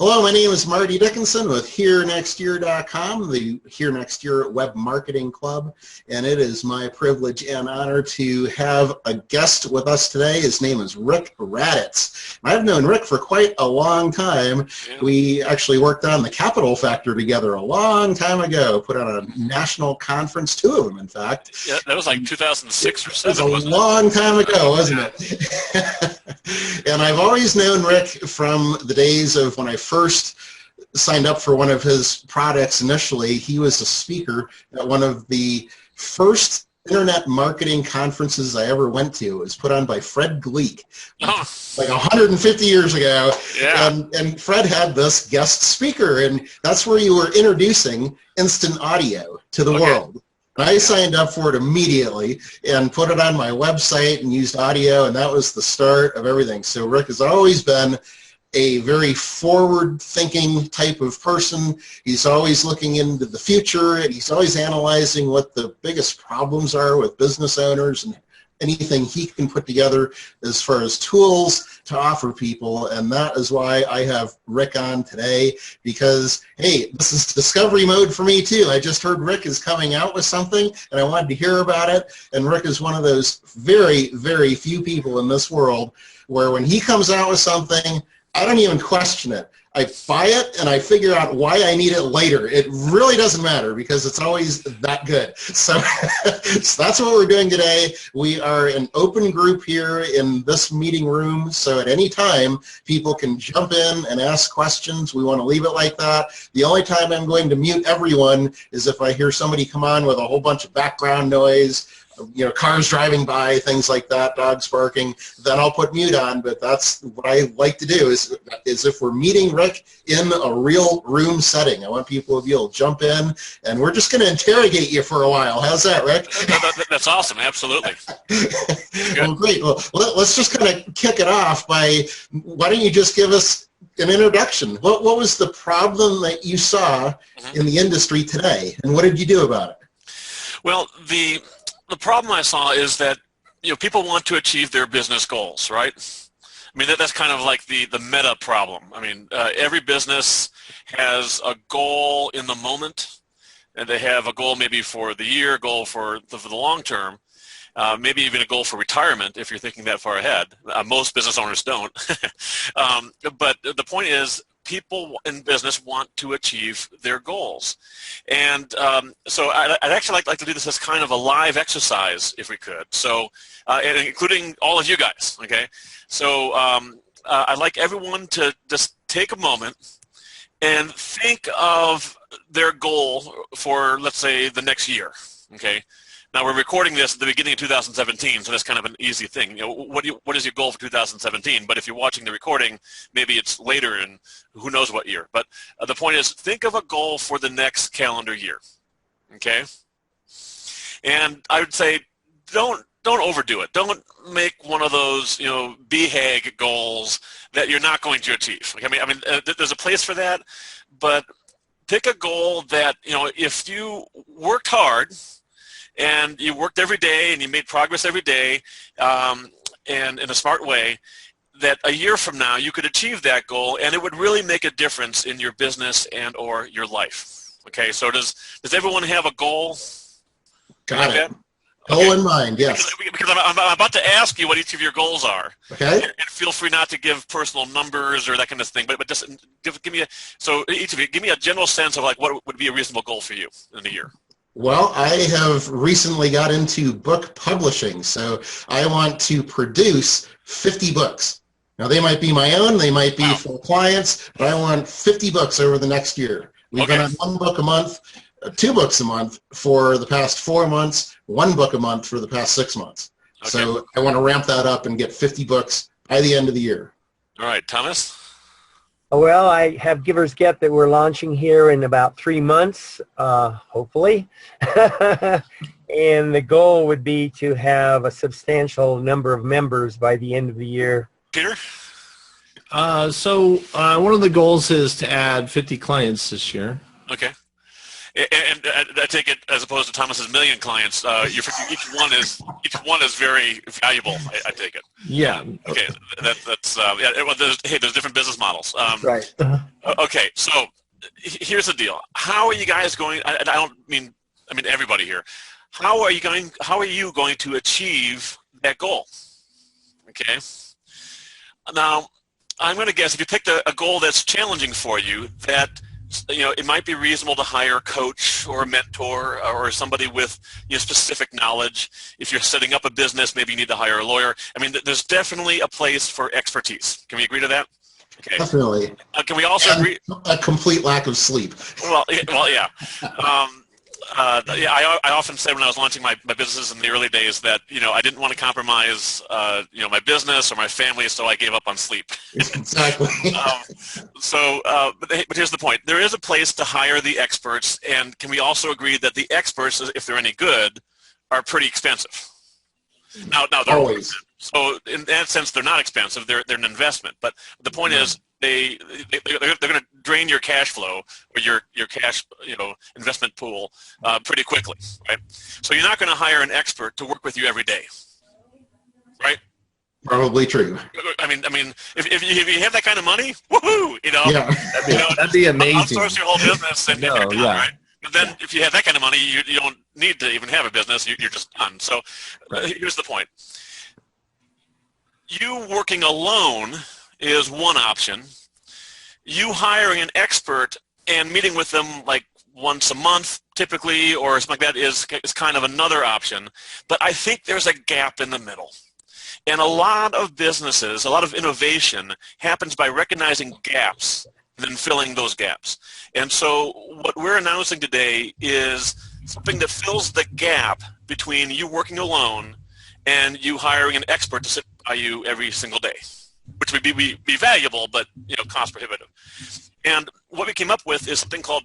Hello, my name is Marty Dickinson with HereNextYear.com, the Here Next Year Web Marketing Club, and it is my privilege and honor to have a guest with us today. His name is Rick Raddatz. I've known Rick for quite a long time. Yeah. We actually worked on the Capital Factor together a long time ago, put on a national conference, two of them, in fact. Yeah, that was like 2006 or 7. It was a long time ago, wasn't it? And I've always known Rick from the days of when I first signed up for one of his products initially. He was a speaker at one of the first internet marketing conferences I ever went to. It was put on by Fred Gleek, like 150 years ago. Yeah. And Fred had this guest speaker, and that's where you were introducing instant audio to the world. And I signed up for it immediately and put it on my website and used audio, and that was the start of everything. So Rick has always been a very forward-thinking type of person. He's always looking into the future, and he's always analyzing what the biggest problems are with business owners and anything he can put together as far as tools to offer people. And that is why I have Rick on today, because, hey, this is discovery mode for me too. I just heard Rick is coming out with something, and I wanted to hear about it. And Rick is one of those very, very few people in this world where when he comes out with something, I don't even question it. I buy it and I figure out why I need it later. It really doesn't matter because it's always that good. So, so that's what we're doing today. We are an open group here in this meeting room, so at any time people can jump in and ask questions. We want to leave it like that. The only time I'm going to mute everyone is if I hear somebody come on with a whole bunch of background noise, you know, cars driving by, things like that, dogs barking, then I'll put mute on. But that's what I like to do is if we're meeting Rick in a real room setting. I want people to be able to jump in, and we're just going to interrogate you for a while. How's that, Rick? That's awesome. Absolutely. Well, great. Well, let's just kind of kick it off by, why don't you just give us an introduction? What was the problem that you saw in the industry today, and what did you do about it? Well, the problem I saw is that, you know, people want to achieve their business goals, right? I mean, that's kind of like the meta problem. I mean, every business has a goal in the moment, and they have a goal maybe for the year, a goal for the long term, maybe even a goal for retirement if you're thinking that far ahead. Most business owners don't. But the point is, people in business want to achieve their goals. And so I'd actually like to do this as kind of a live exercise, if we could. So, and including all of you guys, okay? So I'd like everyone to just take a moment and think of their goal for, let's say, the next year, okay? Now, we're recording this at the beginning of 2017, so that's kind of an easy thing. You know, what is your goal for 2017? But if you're watching the recording, maybe it's later in who knows what year. But the point is, think of a goal for the next calendar year, okay? And I would say don't overdo it. Don't make one of those, you know, BHAG goals that you're not going to achieve. Okay? I mean, there's a place for that, but pick a goal that, you know, if you worked hard, and you worked every day and you made progress every day and in a smart way, that a year from now you could achieve that goal and it would really make a difference in your business and or your life. Okay, so does everyone have a goal? Got it. Goal in mind, yes. Because I'm about to ask you what each of your goals are. Okay. And feel free not to give personal numbers or that kind of thing, but just give me so each of you, give me a general sense of like what would be a reasonable goal for you in a year. Well, I have recently got into book publishing, so I want to produce 50 books. Now, they might be my own, they might be for clients, but I want 50 books over the next year. We've been on 1 book a month, 2 books a month for the past 4 months, 1 book a month for the past 6 months. Okay. So I want to ramp that up and get 50 books by the end of the year. All right, Thomas? Well, I have Givers Get that we're launching here in about 3 months, hopefully. And the goal would be to have a substantial number of members by the end of the year. Peter? So one of the goals is to add 50 clients this year. Okay. And I take it, as opposed to Thomas's million clients, each one is very valuable. I take it. Yeah. Okay, that's well, there's different business models. Right. Okay, so here's the deal. How are you guys going? I mean everybody here. How are you going to achieve that goal? Okay. Now, I'm going to guess if you picked a goal that's challenging for you, that it might be reasonable to hire a coach or a mentor or somebody with specific knowledge. If you're setting up a business, maybe you need to hire a lawyer. I mean, there's definitely a place for expertise. Can we agree to that? Okay. Definitely. Can we also agree? A complete lack of sleep. Well, yeah. I often said when I was launching my businesses in the early days that I didn't want to compromise my business or my family, so I gave up on sleep. Exactly. But here's the point: there is a place to hire the experts, and can we also agree that the experts, if they're any good, are pretty expensive? Now they're always. So in that sense, they're not expensive. They're an investment. But the point is, they're going to drain your cash flow or your cash investment pool pretty quickly, right? So you're not going to hire an expert to work with you every day, right? Probably true. I mean, if you have that kind of money, woohoo! Yeah. That'd be amazing. Outsource your whole business and you're done, right? But then if you have that kind of money, you don't need to even have a business. You're just done. So here's the point. You working alone is one option. You hiring an expert and meeting with them like once a month typically or something like that is kind of another option. But I think there's a gap in the middle. And a lot of businesses, a lot of innovation happens by recognizing gaps and then filling those gaps. And so what we're announcing today is something that fills the gap between you working alone and you hiring an expert to sit by you every single day, which would be valuable, but cost prohibitive. And what we came up with is something called